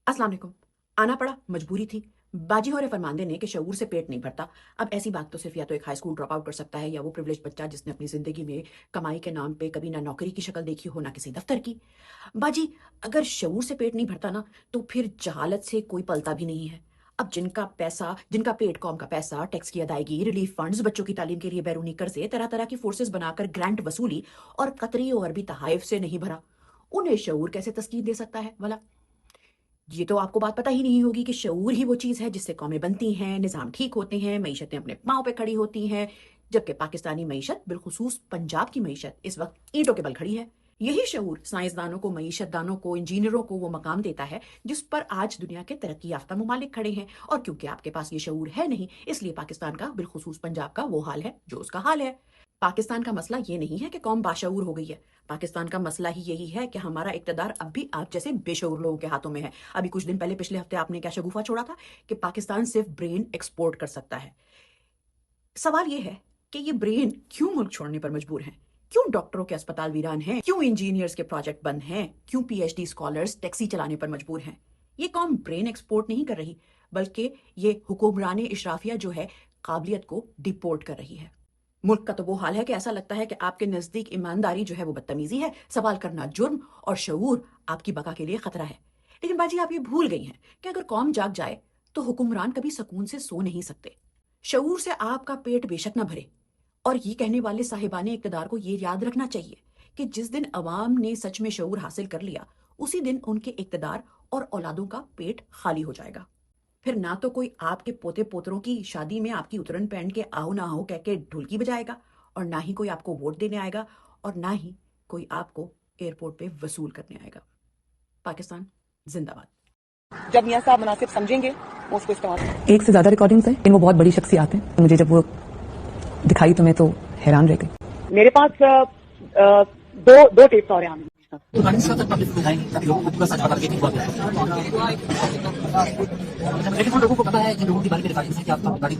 अस्सलाम वालेकुम। आना पड़ा, मजबूरी थी। बाजी हो फरमांदे ने कि शऊर से पेट नहीं भरता। अब ऐसी बात तो सिर्फ या तो एक हाई स्कूल ड्रॉप आउट कर सकता है या वो प्रिविलेज बच्चा जिसने अपनी जिंदगी में कमाई के नाम पे कभी ना नौकरी की शक्ल देखी हो ना किसी दफ्तर की। बाजी, अगर शऊर से पेट नहीं भरता ना तो फिर जहालत से कोई पलता भी नहीं है। अब जिनका पेट कौम का पैसा, टैक्स की अदायगी, रिलीफ फंड्स, बच्चों की तालीम के लिए बैरूनी कर्जे, तरह तरह की फोर्सेस बनाकर ग्रांट वसूली और कतरी और अरबी तहाइफ से नहीं भरा, उन्हें शऊर कैसे तस्कीन दे सकता है भला? ये तो आपको बात पता ही नहीं होगी कि शऊर ही वो चीज़ है जिससे कौमें बनती हैं, निज़ाम ठीक होते हैं, मईशतें अपने पाँव पे खड़ी होती हैं, जबकि पाकिस्तानी मईशत, बिलखुसूस पंजाब की मईशत, इस वक्त ईंटों के बल खड़ी है। यही शऊर साइंसदानों को, मईशतदानों को, इंजीनियरों को वो मकाम देता है जिस पर आज दुनिया के तरक्की याफ्ता ममालिक खड़े हैं। और क्योंकि आपके पास ये शऊर है नहीं, इसलिए पाकिस्तान का, बिलखुसूस पंजाब का वो हाल है जो उसका हाल है। पाकिस्तान का मसला ये नहीं है कि कौम बाशऊर हो गई है। पाकिस्तान का मसला ही यही है कि हमारा इक़्तिदार अब भी आप जैसे बेशऊर लोगों के हाथों में है। अभी कुछ दिन पहले, पिछले हफ्ते आपने क्या शगुफा छोड़ा था कि पाकिस्तान सिर्फ ब्रेन एक्सपोर्ट कर सकता है। सवाल ये है कि ये ब्रेन क्यों मुल्क छोड़ने पर मजबूर हैं? क्यों डॉक्टरों के अस्पताल वीरान हैं? क्यों इंजीनियर्स के प्रोजेक्ट बंद हैं? क्यों पीएचडी स्कॉलर्स टैक्सी चलाने पर मजबूर हैं? ये कौम ब्रेन एक्सपोर्ट नहीं कर रही, बल्कि ये हुक्मरान इशराफिया जो है काबिलियत को डिपोर्ट कर रही है। मुल्क का तो वो हाल है कि ऐसा लगता है कि आपके नजदीक ईमानदारी जो है वो बदतमीजी है, सवाल करना जुर्म और शऊर आपकी बका के लिए खतरा है। लेकिन बाजी, आप ये भूल गई हैं कि अगर कौम जाग जाए तो हुक्मरान कभी सुकून से सो नहीं सकते। शऊर से आपका पेट बेशक न भरे, और ये कहने वाले साहिबाने इक़्तिदार को ये याद रखना चाहिए कि जिस दिन अवाम ने सच में शऊर हासिल कर लिया, उसी दिन उनके इक़्तिदार और औलादों का पेट खाली हो जाएगा। फिर ना तो कोई आपके पोते पोतरों की शादी में आपकी उतरन पहन के आओ ना आओ कह के ढोलकी बजाएगा, और ना ही कोई आपको वोट देने आएगा, और ना ही कोई आपको एयरपोर्ट पे वसूल करने आएगा। पाकिस्तान जिंदाबाद। जब मियां साहब मुनासिब समझेंगे वो उसको इस्तेमाल। एक से ज्यादा रिकॉर्डिंग्स हैं, लेकिन वो बहुत बड़ी शख्सियत हैं। मुझे जब वो दिखाई तो मैं तो हैरान रह गई। मेरे पास दो टेप्स और हैं। तो गाड़ी से पब्लिक को दिखाएंगे ताकि लोगों को पूरा सच पता लगे कि बहुत है। लेकिन लोगों को पता है कि लोगों की बारी में रिकॉर्डिंग से कि आपका गाड़ी